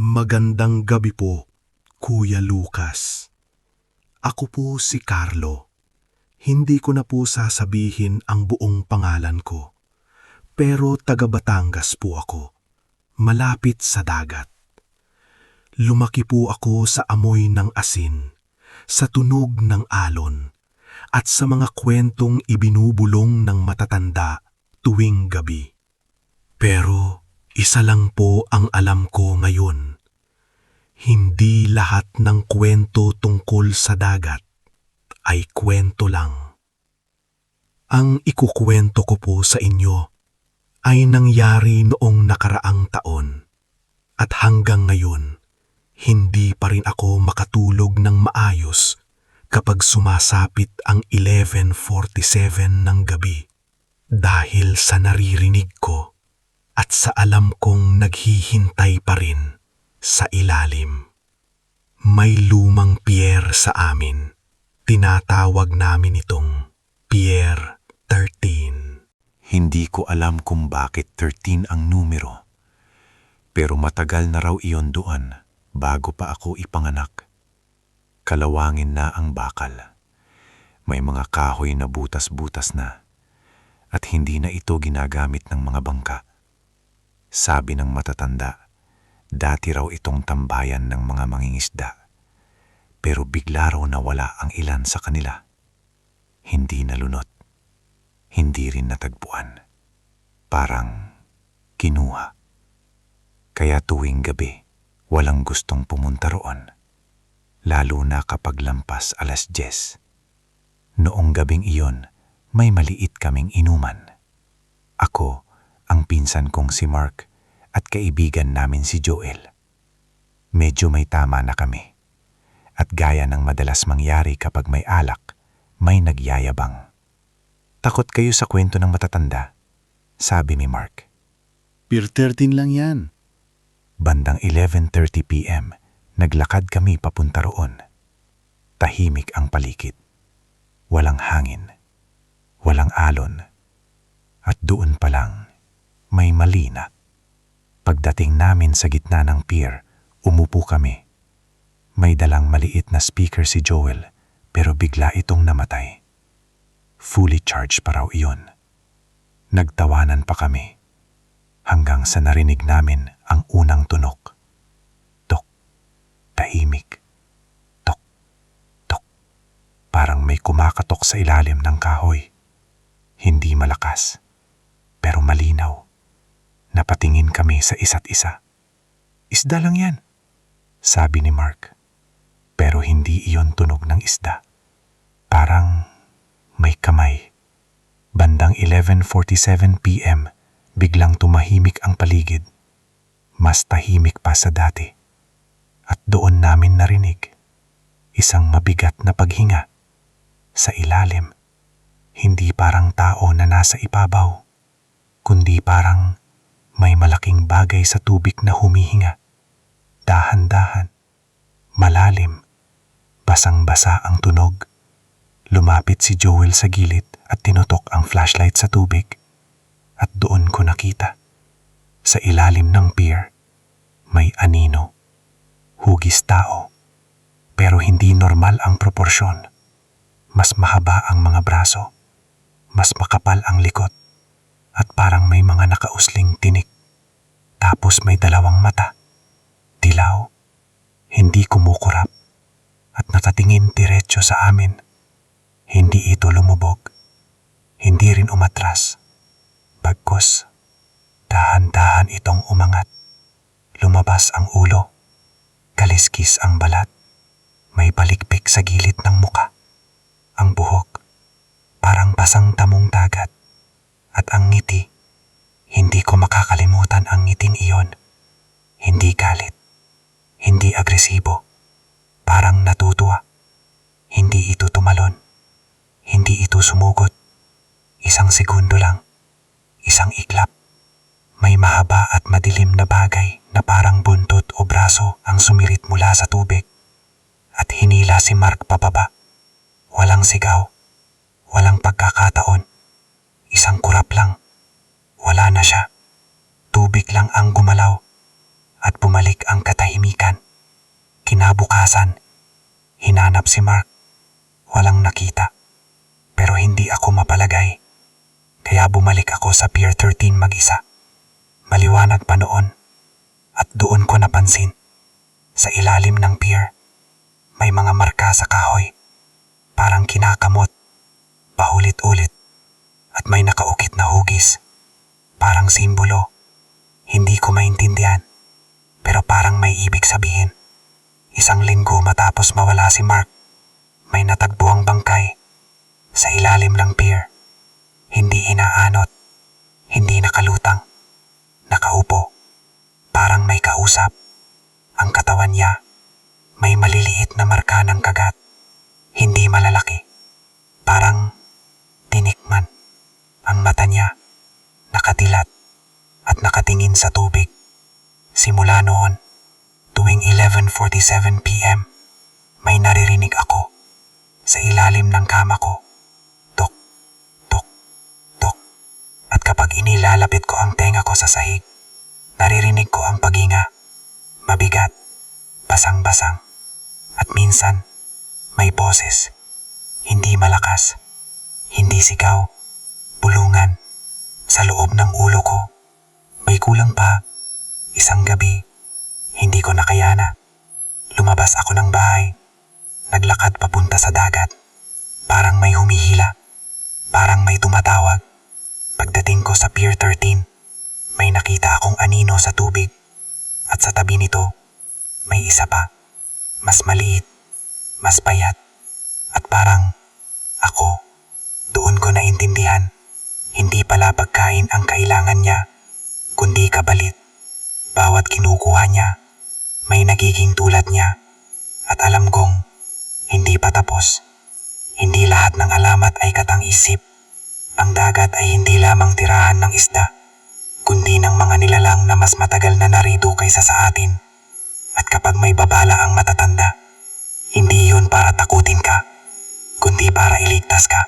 Magandang gabi po, Kuya Lucas. Ako po si Carlo. Hindi ko na po sasabihin ang buong pangalan ko. Pero taga Batangas po ako, malapit sa dagat. Lumaki po ako sa amoy ng asin, sa tunog ng alon, at sa mga kwentong ibinubulong ng matatanda tuwing gabi. Pero isa lang po ang alam ko ngayon. Hindi lahat ng kwento tungkol sa dagat ay kwento lang. Ang ikukwento ko po sa inyo ay nangyari noong nakaraang taon at hanggang ngayon hindi pa rin ako makatulog ng maayos kapag sumasapit ang 11:47 ng gabi dahil sa naririnig ko at sa alam kong naghihintay pa rin sa ilalim. May lumang pier sa amin. Tinatawag namin itong Pier 13. Hindi ko alam kung bakit 13 ang numero. Pero matagal na raw iyon doon bago pa ako ipanganak. Kalawangin na ang bakal. May mga kahoy na butas-butas na at hindi na ito ginagamit ng mga bangka. Sabi ng matatanda, dati raw itong tambayan ng mga mangingisda. Pero bigla raw nawala ang ilan sa kanila. Hindi nalunot. Hindi rin natagpuan. Parang kinuha. Kaya tuwing gabi, walang gustong pumunta roon. Lalo na kapag lampas 10:00. Noong gabing iyon, may maliit kaming inuman. Ako, ang pinsan kong si Mark, at kaibigan namin si Joel. Medyo may tama na kami. At gaya ng madalas mangyari kapag may alak, may nagyayabang. Takot kayo sa kwento ng matatanda, sabi ni Mark. Pier 13 lang yan. Bandang 11:30 p.m., naglakad kami papunta roon. Tahimik ang paligid. Walang hangin. Walang alon. At doon pa lang, may malina. Pagdating namin sa gitna ng pier, umupo kami. May dalang maliit na speaker si Joel, pero bigla itong namatay. Fully charged pa raw iyon. Nagtawanan pa kami, hanggang sa narinig namin ang unang tunog. Tok, tahimik. Tok, tok. Parang may kumakatok sa ilalim ng kahoy. Hindi malakas, pero malinaw. Napatingin kami sa isa't isa. Isda lang yan, sabi ni Mark. Pero hindi iyon tunog ng isda. Parang may kamay. Bandang 11:47 p.m., biglang tumahimik ang paligid. Mas tahimik pa sa dati. At doon namin narinig isang mabigat na paghinga. Sa ilalim, hindi parang tao na nasa ibabaw, kundi parang may malaking bagay sa tubig na humihinga. Dahan-dahan, malalim, basang-basa ang tunog. Lumapit si Joel sa gilid at tinutok ang flashlight sa tubig. At doon ko nakita, sa ilalim ng pier, may anino. Hugis tao, pero hindi normal ang proporsyon. Mas mahaba ang mga braso, mas makapal ang likod, at parang may mga nakausling tinik. Tapos may dalawang mata, dilaw, hindi kumukurap, at nakatingin diretso sa amin. Hindi ito lumubog, hindi rin umatras. Bagkus, dahan-dahan itong umangat. Lumabas ang ulo, kaliskis ang balat, may balikpik sa gilid ng muka. Ang buhok, parang pasang tamong dagat, at ang ngiti, hindi ko makakalimutan ang ngiting iyon. Hindi galit, hindi agresibo, parang natutuwa. Hindi ito tumalon, hindi ito sumugot. Isang segundo lang, isang iklap. May mahaba at madilim na bagay na parang buntot o braso ang sumirit mula sa tubig. At hinila si Mark pababa. Walang sigaw, walang pagkakataon. Isang kurap lang. Wala na siya. Tubig lang ang gumalaw at bumalik ang katahimikan. kinabukasan, hinanap si Mark. Walang nakita. Pero hindi ako mapalagay. Kaya bumalik ako sa Pier 13 mag-isa. Maliwanag pa noon. At doon ko napansin. Sa ilalim ng pier, may mga marka sa kahoy. Parang kinakamot. Paulit-ulit. At may nakaukit na hugis. Parang simbolo. Hindi ko maintindihan. Pero parang may ibig sabihin. Isang linggo matapos mawala si Mark, may natagpuang bangkay sa ilalim ng pier. Hindi inaanot. Hindi nakalutang. Nakaupo. Parang may kausap. Ang katawan niya, may maliliit na marka ng kagat. Hindi malalaki. Parang tinikman. Ang mata niya, nakatilat at nakatingin sa tubig. Simula noon, tuwing 11:47 p.m., may naririnig ako sa ilalim ng kama ko. Tok, tok, tok. At kapag inilalapit ko ang tenga ko sa sahig, naririnig ko ang paghinga. Mabigat, basang-basang. At minsan, may boses. Hindi malakas, hindi sigaw, bulungan. Sa loob ng ulo ko, may kulang pa. Isang gabi, hindi ko nakayana. Lumabas ako ng bahay. Naglakad papunta sa dagat. Parang may humihila. Parang may tumatawag. Pagdating ko sa Pier 13, may nakita akong anino sa tubig. At sa tabi nito, may isa pa. Mas maliit, mas payat. At parang ako, doon ko naintindihan. Hindi pala pagkain ang kailangan niya, kundi kabalit. Bawat kinukuha niya, may nagiging tulad niya. At alam kong, hindi pa tapos. Hindi lahat ng alamat ay katang-isip. Ang dagat ay hindi lamang tirahan ng isda, kundi ng mga nilalang na mas matagal na narito kaysa sa atin. At kapag may babala ang matatanda, hindi yun para takutin ka, kundi para iligtas ka.